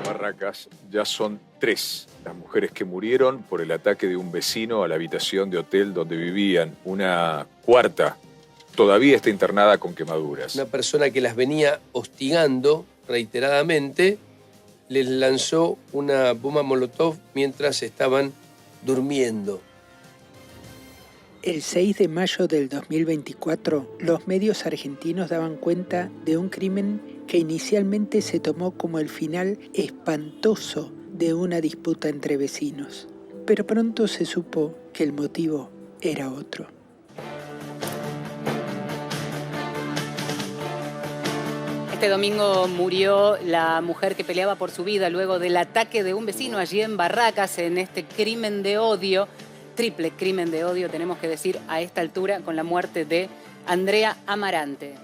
Barracas ya son 3 las mujeres que murieron por el ataque de un vecino a la habitación de hotel donde vivían. Una cuarta todavía está internada con quemaduras. Una persona que las venía hostigando reiteradamente les lanzó una bomba molotov mientras estaban durmiendo. El 6 de mayo del 2024, los medios argentinos daban cuenta de un crimen que inicialmente se tomó como el final espantoso de una disputa entre vecinos. Pero pronto se supo que el motivo era otro. Este domingo murió la mujer que peleaba por su vida luego del ataque de un vecino allí en Barracas, en este crimen de odio, triple crimen de odio, tenemos que decir a esta altura, con la muerte de Andrea Amarante.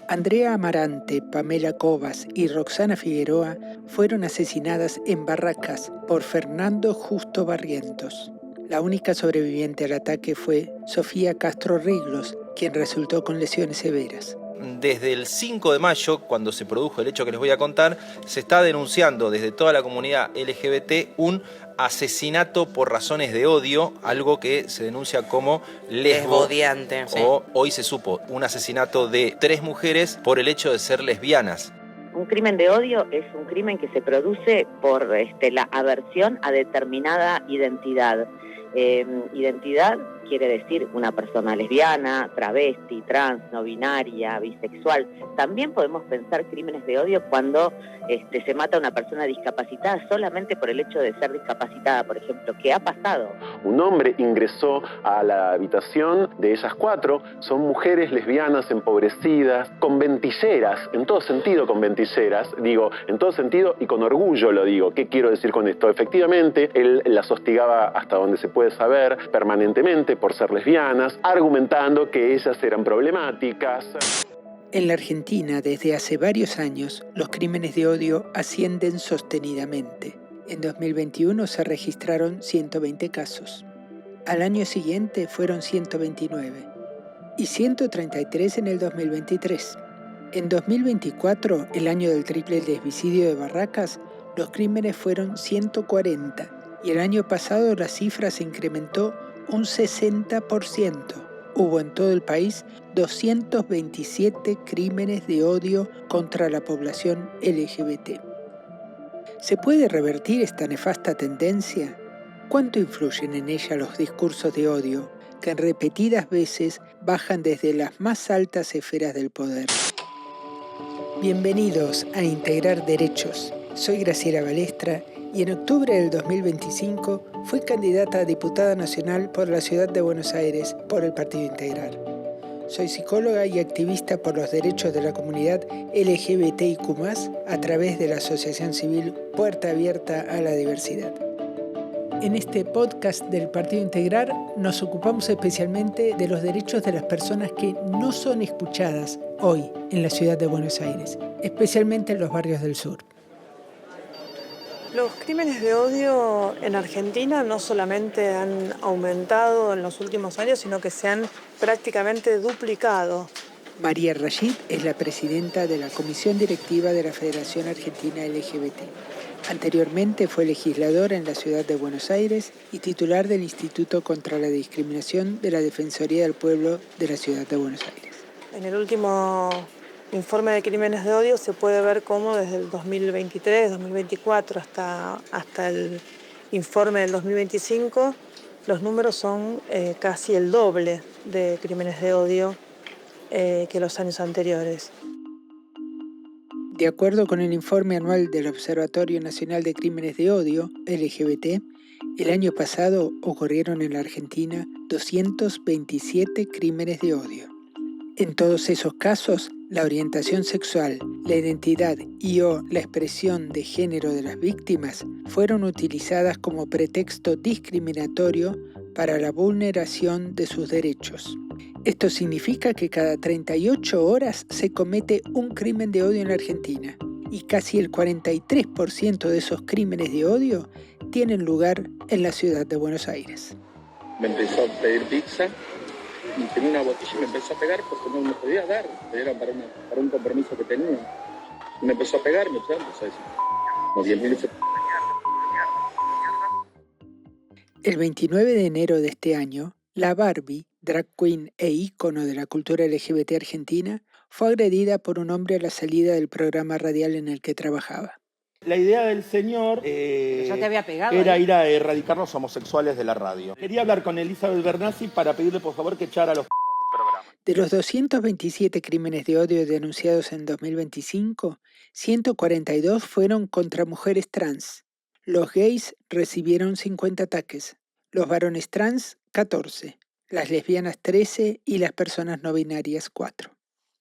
Andrea Amarante, Pamela Covas y Roxana Figueroa fueron asesinadas en Barracas por Fernando Justo Barrientos. La única sobreviviente al ataque fue Sofía Castro Riglos, quien resultó con lesiones severas. Desde el 5 de mayo, cuando se produjo el hecho que les voy a contar, se está denunciando desde toda la comunidad LGBT un asesinato por razones de odio, algo que se denuncia como lesbodiante. O hoy se supo, un asesinato de 3 mujeres por el hecho de ser lesbianas. Un crimen de odio es un crimen que se produce por la aversión a determinada identidad. Identidad quiere decir una persona lesbiana, travesti, trans, no binaria, bisexual. También podemos pensar crímenes de odio cuando se mata a una persona discapacitada solamente por el hecho de ser discapacitada, por ejemplo. ¿Qué ha pasado? Un hombre ingresó a la habitación de ellas 4, son mujeres lesbianas empobrecidas, con ventilleras, en todo sentido con ventilleras, digo, en todo sentido y con orgullo lo digo. ¿Qué quiero decir con esto? Efectivamente, él las hostigaba hasta donde se puede saber permanentemente por ser lesbianas, argumentando que ellas eran problemáticas. En la Argentina, desde hace varios años, los crímenes de odio ascienden sostenidamente. En 2021 se registraron 120 casos. Al año siguiente fueron 129 y 133 en el 2023. En 2024, el año del triple desvicidio de Barracas, los crímenes fueron 140 y el año pasado la cifra se incrementó un 60%. Hubo en todo el país 227 crímenes de odio contra la población LGBT. ¿Se puede revertir esta nefasta tendencia? ¿Cuánto influyen en ella los discursos de odio que en repetidas veces bajan desde las más altas esferas del poder? Bienvenidos a Integrar Derechos. Soy Graciela Balestra y en octubre del 2025 fui candidata a diputada nacional por la ciudad de Buenos Aires por el Partido Integrar. Soy psicóloga y activista por los derechos de la comunidad LGBTIQ+, a través de la asociación civil Puerta Abierta a la Diversidad. En este podcast del Partido Integrar nos ocupamos especialmente de los derechos de las personas que no son escuchadas hoy en la ciudad de Buenos Aires, especialmente en los barrios del sur. Los crímenes de odio en Argentina no solamente han aumentado en los últimos años, sino que se han prácticamente duplicado. María Rashid es la presidenta de la Comisión Directiva de la Federación Argentina LGBT. Anteriormente fue legisladora en la ciudad de Buenos Aires y titular del Instituto contra la Discriminación de la Defensoría del Pueblo de la ciudad de Buenos Aires. En el último informe de crímenes de odio se puede ver cómo desde el 2023, 2024 hasta el informe del 2025 los números son casi el doble de crímenes de odio que los años anteriores. De acuerdo con el informe anual del Observatorio Nacional de Crímenes de Odio, LGBT, el año pasado ocurrieron en la Argentina 227 crímenes de odio. En todos esos casos, la orientación sexual, la identidad o la expresión de género de las víctimas fueron utilizadas como pretexto discriminatorio para la vulneración de sus derechos. Esto significa que cada 38 horas se comete un crimen de odio en la Argentina y casi el 43% de esos crímenes de odio tienen lugar en la ciudad de Buenos Aires. Me empezó a pedir pizza y tenía una botella y me empezó a pegar porque no me podía dar, era para un compromiso que tenía. Me empezó a pegarme, ¿sabes? O sea, como 10.000 veces. El 29 de enero de este año, la Barbie, drag queen e ícono de la cultura LGBT argentina, fue agredida por un hombre a la salida del programa radial en el que trabajaba. La idea del señor ¿Ya te había pegado era ahí? ir a erradicar los homosexuales de la radio. Quería hablar con Elizabeth Bernassi para pedirle por favor que echara a los programas. De los 227 crímenes de odio denunciados en 2025, 142 fueron contra mujeres trans. Los gays recibieron 50 ataques, los varones trans 14, las lesbianas 13 y las personas no binarias 4.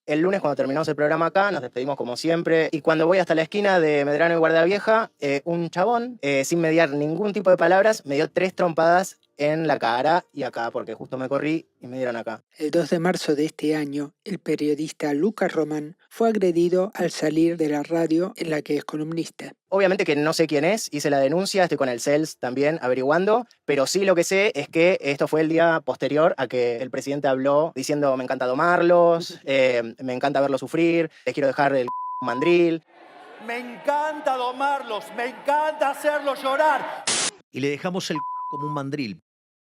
El lunes, cuando terminamos el programa acá, nos despedimos como siempre. Y cuando voy hasta la esquina de Medrano y Guardia Vieja, un chabón, sin mediar ningún tipo de palabras, me dio 3 trompadas en la cara y acá, porque justo me corrí y me dieron acá. El 2 de marzo de este año, el periodista Lucas Román fue agredido al salir de la radio en la que es columnista. Obviamente que no sé quién es, hice la denuncia, estoy con el CELS también averiguando, pero sí lo que sé es que esto fue el día posterior a que el presidente habló diciendo me encanta domarlos, me encanta verlos sufrir, les quiero dejar el mandril. Me encanta domarlos, me encanta hacerlos llorar. Y le dejamos el como un mandril.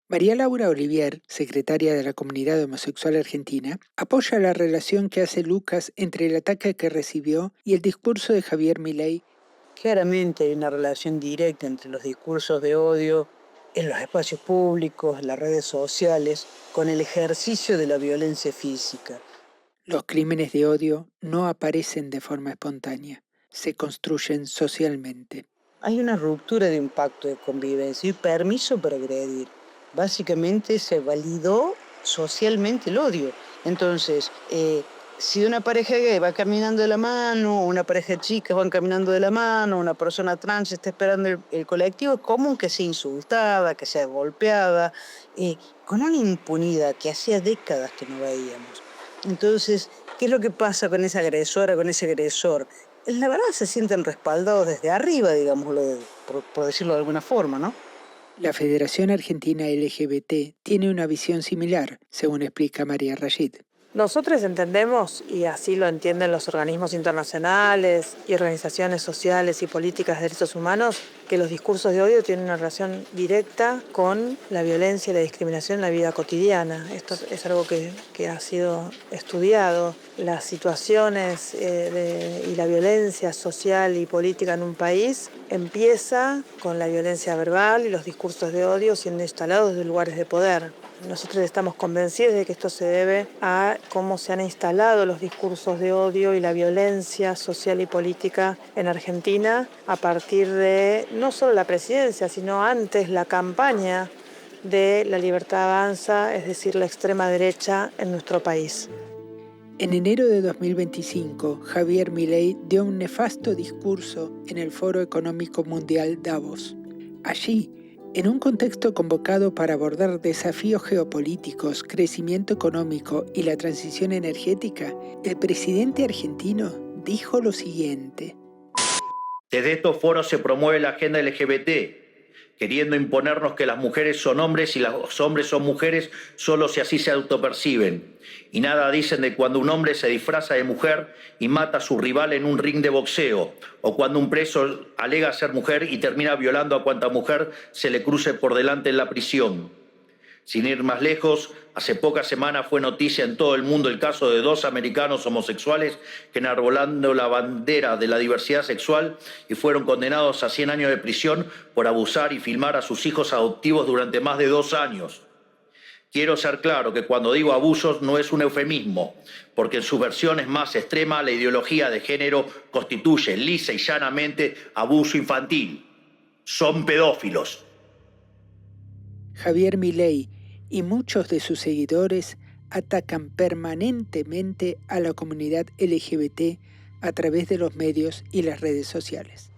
María Laura Olivier, secretaria de la Comunidad Homosexual Argentina, apoya la relación que hace Lucas entre el ataque que recibió y el discurso de Javier Milei. Claramente hay una relación directa entre los discursos de odio en los espacios públicos, en las redes sociales, con el ejercicio de la violencia física. Los crímenes de odio no aparecen de forma espontánea, se construyen socialmente. Hay una ruptura de un pacto de convivencia y permiso para agredir. Básicamente se validó socialmente el odio. Entonces, si una pareja gay va caminando de la mano, una pareja de chicas van caminando de la mano, una persona trans está esperando el colectivo, es común que sea insultada, que sea golpeada, con una impunidad que hacía décadas que no veíamos. Entonces, ¿qué es lo que pasa con esa agresora, con ese agresor? La verdad se sienten respaldados desde arriba, digámoslo, por decirlo de alguna forma, ¿no? La Federación Argentina LGBT tiene una visión similar, según explica María Rashid. Nosotros entendemos, y así lo entienden los organismos internacionales y organizaciones sociales y políticas de derechos humanos, que los discursos de odio tienen una relación directa con la violencia y la discriminación en la vida cotidiana. Esto es algo que ha sido estudiado. Las situaciones y la violencia social y política en un país empieza con la violencia verbal y los discursos de odio siendo instalados desde lugares de poder. Nosotros estamos convencidos de que esto se debe a cómo se han instalado los discursos de odio y la violencia social y política en Argentina a partir de no solo la presidencia, sino antes la campaña de La Libertad Avanza, es decir, la extrema derecha en nuestro país. En enero de 2025, Javier Milei dio un nefasto discurso en el Foro Económico Mundial Davos. Allí, en un contexto convocado para abordar desafíos geopolíticos, crecimiento económico y la transición energética, el presidente argentino dijo lo siguiente. Desde estos foros se promueve la agenda LGBT, queriendo imponernos que las mujeres son hombres y los hombres son mujeres solo si así se autoperciben. Y nada dicen de cuando un hombre se disfraza de mujer y mata a su rival en un ring de boxeo, o cuando un preso alega ser mujer y termina violando a cuanta mujer se le cruce por delante en la prisión. Sin ir más lejos, hace pocas semanas fue noticia en todo el mundo el caso de 2 americanos homosexuales que enarbolando la bandera de la diversidad sexual y fueron condenados a 100 años de prisión por abusar y filmar a sus hijos adoptivos durante más de 2 años. Quiero ser claro que cuando digo abusos no es un eufemismo, porque en sus versiones más extremas la ideología de género constituye lisa y llanamente abuso infantil. Son pedófilos. Javier Milei y muchos de sus seguidores atacan permanentemente a la comunidad LGBT a través de los medios y las redes sociales.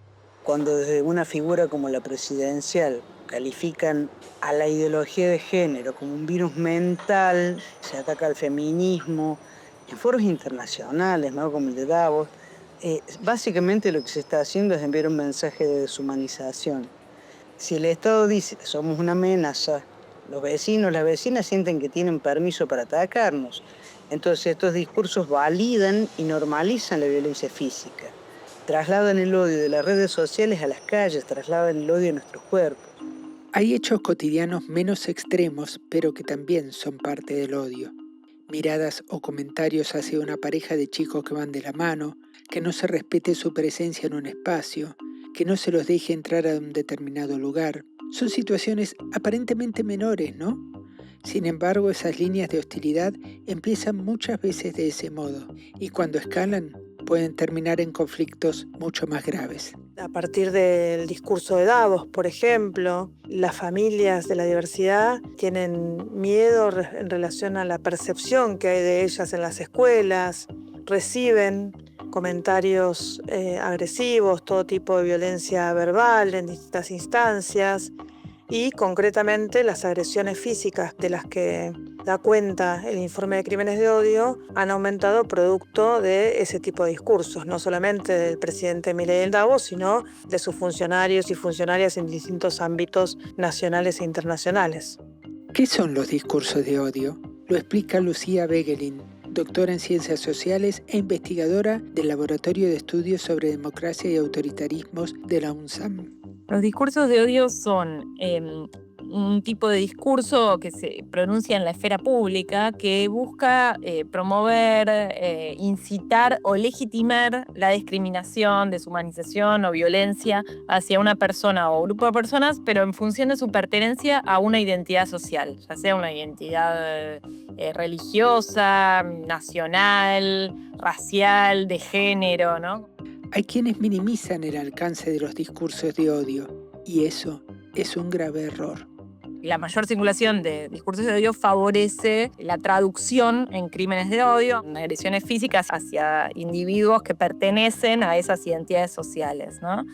Cuando desde una figura como la presidencial califican a la ideología de género como un virus mental, se ataca al feminismo, en foros internacionales, ¿no? Como el de Davos, básicamente lo que se está haciendo es enviar un mensaje de deshumanización. Si el Estado dice que somos una amenaza, los vecinos, las vecinas sienten que tienen permiso para atacarnos. Entonces estos discursos validan y normalizan la violencia física. trasladan el odio de las redes sociales a las calles, trasladan el odio a nuestros cuerpos. Hay hechos cotidianos menos extremos, pero que también son parte del odio. Miradas o comentarios hacia una pareja de chicos que van de la mano, que no se respete su presencia en un espacio, que no se los deje entrar a un determinado lugar. Son situaciones aparentemente menores, ¿no? Sin embargo, esas líneas de hostilidad empiezan muchas veces de ese modo, y cuando escalan, pueden terminar en conflictos mucho más graves. A partir del discurso de Davos, por ejemplo, las familias de la diversidad tienen miedo en relación a la percepción que hay de ellas en las escuelas, reciben comentarios agresivos, todo tipo de violencia verbal en distintas instancias y concretamente las agresiones físicas de las que da cuenta el informe de crímenes de odio han aumentado producto de ese tipo de discursos, no solamente del presidente Milei en Davos, sino de sus funcionarios y funcionarias en distintos ámbitos nacionales e internacionales. ¿Qué son los discursos de odio? Lo explica Lucía Begelin, doctora en Ciencias Sociales e investigadora del Laboratorio de Estudios sobre Democracia y Autoritarismos de la UNSAM. Los discursos de odio son un tipo de discurso que se pronuncia en la esfera pública que busca promover, incitar o legitimar la discriminación, deshumanización o violencia hacia una persona o grupo de personas, pero en función de su pertenencia a una identidad social, ya sea una identidad religiosa, nacional, racial, de género, ¿no? Hay quienes minimizan el alcance de los discursos de odio, y eso es un grave error. La mayor circulación de discursos de odio favorece la traducción en crímenes de odio, en agresiones físicas hacia individuos que pertenecen a esas identidades sociales, ¿no?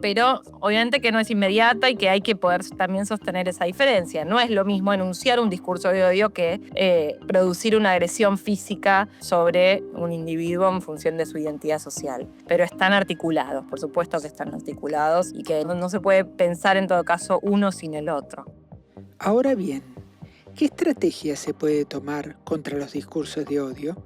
Pero obviamente que no es inmediata y que hay que poder también sostener esa diferencia. No es lo mismo enunciar un discurso de odio que producir una agresión física sobre un individuo en función de su identidad social. Pero están articulados, por supuesto que están articulados y que no se puede pensar en todo caso uno sin el otro. Ahora bien, ¿qué estrategia se puede tomar contra los discursos de odio?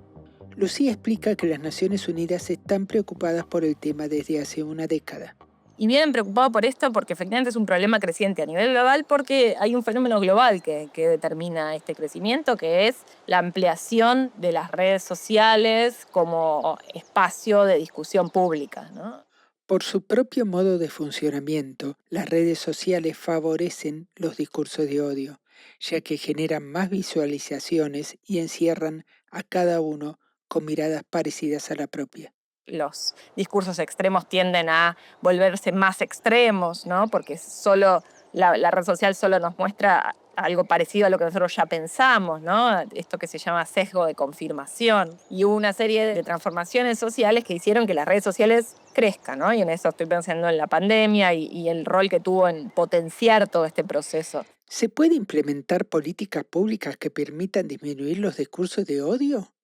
Lucía explica que las Naciones Unidas están preocupadas por el tema desde hace una década. Y vienen preocupados por esto porque efectivamente es un problema creciente a nivel global porque hay un fenómeno global que determina este crecimiento, que es la ampliación de las redes sociales como espacio de discusión pública, ¿no? Por su propio modo de funcionamiento, las redes sociales favorecen los discursos de odio, ya que generan más visualizaciones y encierran a cada uno con miradas parecidas a la propia. Los discursos extremos tienden a volverse más extremos, ¿no? Porque solo la red social solo nos muestra algo parecido a lo que nosotros ya pensamos, ¿no? Esto que se llama sesgo de confirmación. Y hubo una serie de transformaciones sociales que hicieron que las redes sociales crezcan, ¿no? Y en eso estoy pensando en la pandemia y el rol que tuvo en potenciar todo este proceso. ¿Se puede implementar políticas públicas que permitan disminuir los discursos de odio?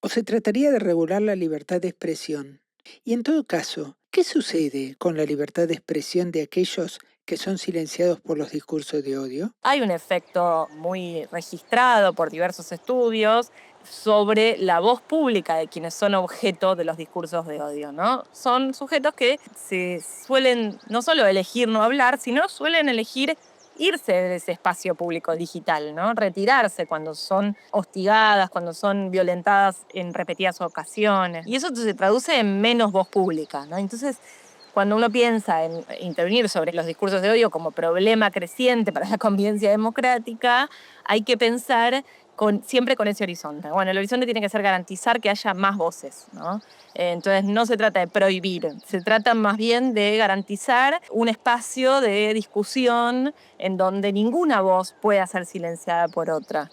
¿O se trataría de regular la libertad de expresión? Y en todo caso, ¿qué sucede con la libertad de expresión de aquellos que son silenciados por los discursos de odio? Hay un efecto muy registrado por diversos estudios sobre la voz pública de quienes son objeto de los discursos de odio, ¿no? Son sujetos que se suelen no solo elegir no hablar, sino suelen elegir irse de ese espacio público digital, ¿no? Retirarse cuando son hostigadas, cuando son violentadas en repetidas ocasiones. Y eso se traduce en menos voz pública, ¿no? Entonces, cuando uno piensa en intervenir sobre los discursos de odio como problema creciente para la convivencia democrática, hay que pensar siempre con ese horizonte. Bueno, el horizonte tiene que ser garantizar que haya más voces, ¿no? Entonces no se trata de prohibir, se trata más bien de garantizar un espacio de discusión en donde ninguna voz pueda ser silenciada por otra.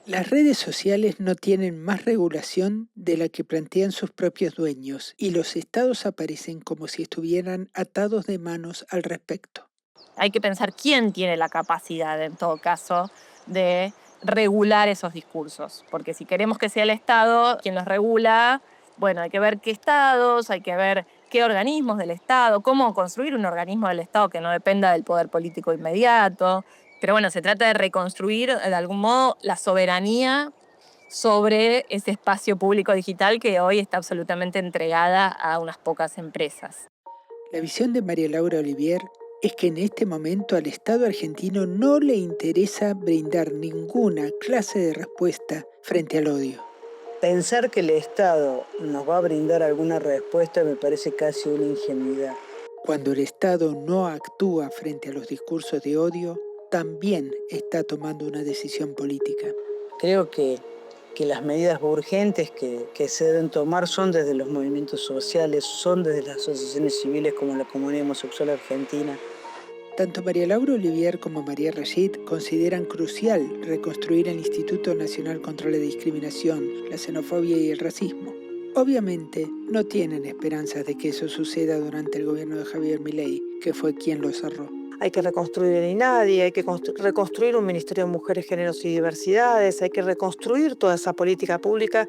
Las redes sociales no tienen más regulación de la que plantean sus propios dueños y los estados aparecen como si estuvieran atados de manos al respecto. Hay que pensar quién tiene la capacidad, en todo caso, de regular esos discursos, porque si queremos que sea el Estado quien los regula, bueno, hay que ver qué estados, hay que ver qué organismos del Estado, cómo construir un organismo del Estado que no dependa del poder político inmediato. Pero bueno, se trata de reconstruir de algún modo la soberanía sobre ese espacio público digital que hoy está absolutamente entregada a unas pocas empresas. La visión de María Laura Olivier es que en este momento al Estado argentino no le interesa brindar ninguna clase de respuesta frente al odio. Pensar que el Estado nos va a brindar alguna respuesta me parece casi una ingenuidad. Cuando el Estado no actúa frente a los discursos de odio, también está tomando una decisión política. Creo que las medidas urgentes que se deben tomar son desde los movimientos sociales, son desde las asociaciones civiles como la Comunidad Homosexual Argentina. Tanto María Laura Olivier como María Rashid consideran crucial reconstruir el Instituto Nacional contra la Discriminación, la Xenofobia y el Racismo. Obviamente, no tienen esperanzas de que eso suceda durante el gobierno de Javier Milei, que fue quien lo cerró. Hay que reconstruir el INADI, hay que reconstruir un Ministerio de Mujeres, Géneros y Diversidades, hay que reconstruir toda esa política pública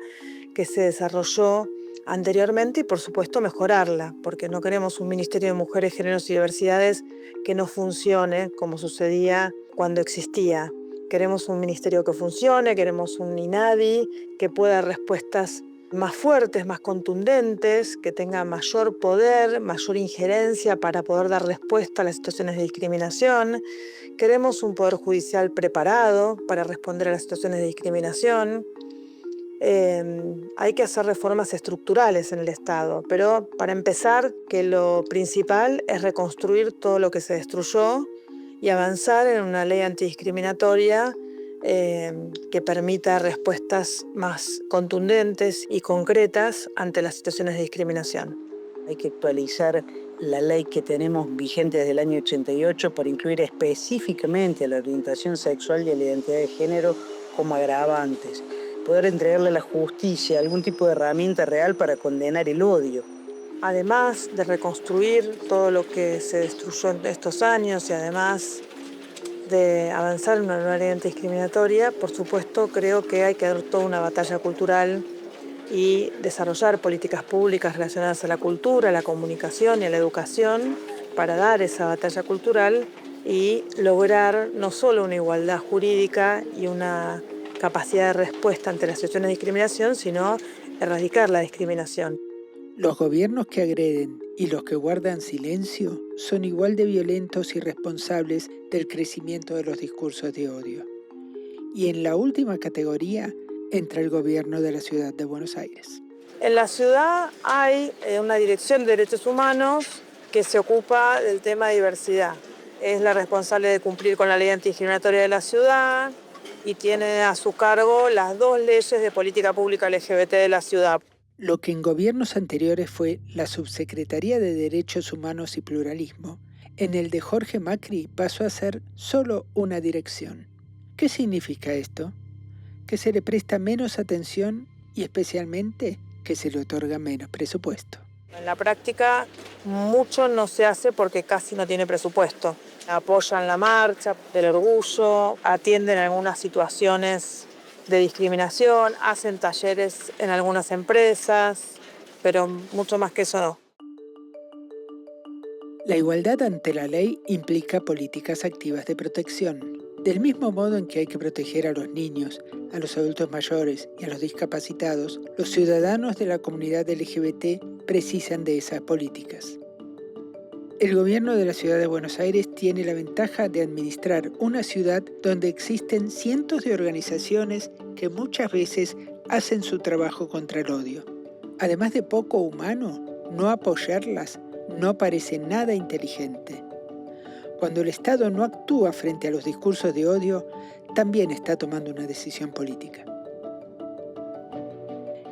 que se desarrolló anteriormente y, por supuesto, mejorarla, porque no queremos un Ministerio de Mujeres, Géneros y Diversidades que no funcione como sucedía cuando existía. Queremos un ministerio que funcione, queremos un INADI que pueda dar respuestas más fuertes, más contundentes, que tenga mayor poder, mayor injerencia para poder dar respuesta a las situaciones de discriminación. Queremos un poder judicial preparado para responder a las situaciones de discriminación. Hay que hacer reformas estructurales en el Estado, pero para empezar, que lo principal es reconstruir todo lo que se destruyó y avanzar en una ley antidiscriminatoria que permita respuestas más contundentes y concretas ante las situaciones de discriminación. Hay que actualizar la ley que tenemos vigente desde el año 88 para incluir específicamente a la orientación sexual y a la identidad de género como agravantes. Poder entregarle a la justicia algún tipo de herramienta real para condenar el odio. Además de reconstruir todo lo que se destruyó en estos años y además de avanzar en una nueva ley antidiscriminatoria, por supuesto creo que hay que dar toda una batalla cultural y desarrollar políticas públicas relacionadas a la cultura, a la comunicación y a la educación para dar esa batalla cultural y lograr no solo una igualdad jurídica y una capacidad de respuesta ante las situaciones de discriminación, sino erradicar la discriminación. Los gobiernos que agreden y los que guardan silencio son igual de violentos y responsables del crecimiento de los discursos de odio. Y en la última categoría entra el gobierno de la ciudad de Buenos Aires. En la ciudad hay una dirección de derechos humanos que se ocupa del tema de diversidad. Es la responsable de cumplir con la ley antidiscriminatoria de la ciudad y tiene a su cargo las 2 leyes de política pública LGBT de la ciudad. Lo que en gobiernos anteriores fue la Subsecretaría de Derechos Humanos y Pluralismo, en el de Jorge Macri pasó a ser solo una dirección. ¿Qué significa esto? Que se le presta menos atención y especialmente que se le otorga menos presupuesto. En la práctica mucho no se hace porque casi no tiene presupuesto. Apoyan la marcha del orgullo, atienden algunas situaciones de discriminación, hacen talleres en algunas empresas, pero mucho más que eso no. La igualdad ante la ley implica políticas activas de protección. Del mismo modo en que hay que proteger a los niños, a los adultos mayores y a los discapacitados, los ciudadanos de la comunidad LGBT precisan de esas políticas. El gobierno de la ciudad de Buenos Aires tiene la ventaja de administrar una ciudad donde existen cientos de organizaciones que muchas veces hacen su trabajo contra el odio. Además de poco humano, no apoyarlas no parece nada inteligente. Cuando el Estado no actúa frente a los discursos de odio, también está tomando una decisión política.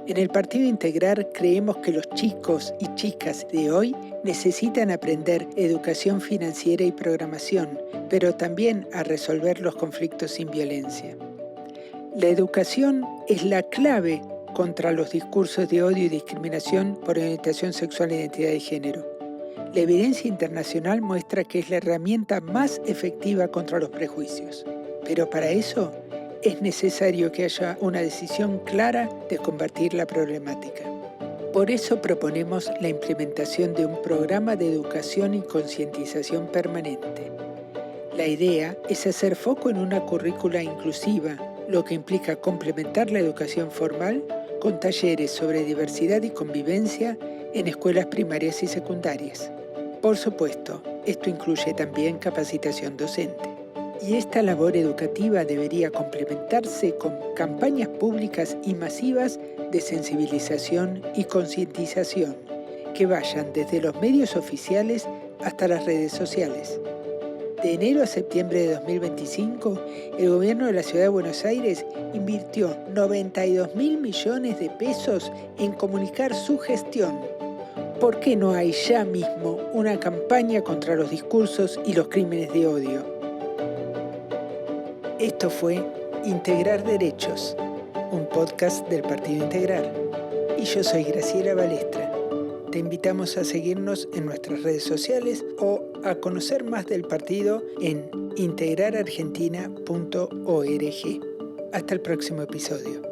En el Partido Integrar creemos que los chicos y chicas de hoy necesitan aprender educación financiera y programación, pero también a resolver los conflictos sin violencia. La educación es la clave contra los discursos de odio y discriminación por orientación sexual e identidad de género. La evidencia internacional muestra que es la herramienta más efectiva contra los prejuicios. Pero para eso es necesario que haya una decisión clara de combatir la problemática. Por eso proponemos la implementación de un programa de educación y concientización permanente. La idea es hacer foco en una currícula inclusiva, lo que implica complementar la educación formal con talleres sobre diversidad y convivencia en escuelas primarias y secundarias. Por supuesto, esto incluye también capacitación docente. Y esta labor educativa debería complementarse con campañas públicas y masivas de sensibilización y concientización que vayan desde los medios oficiales hasta las redes sociales. De enero a septiembre de 2025, el gobierno de la Ciudad de Buenos Aires invirtió 92.000 millones de pesos en comunicar su gestión. ¿Por qué no hay ya mismo una campaña contra los discursos y los crímenes de odio? Esto fue Integrar Derechos, un podcast del Partido Integrar. Y yo soy Graciela Balestra. Te invitamos a seguirnos en nuestras redes sociales o a conocer más del partido en integrarargentina.org. Hasta el próximo episodio.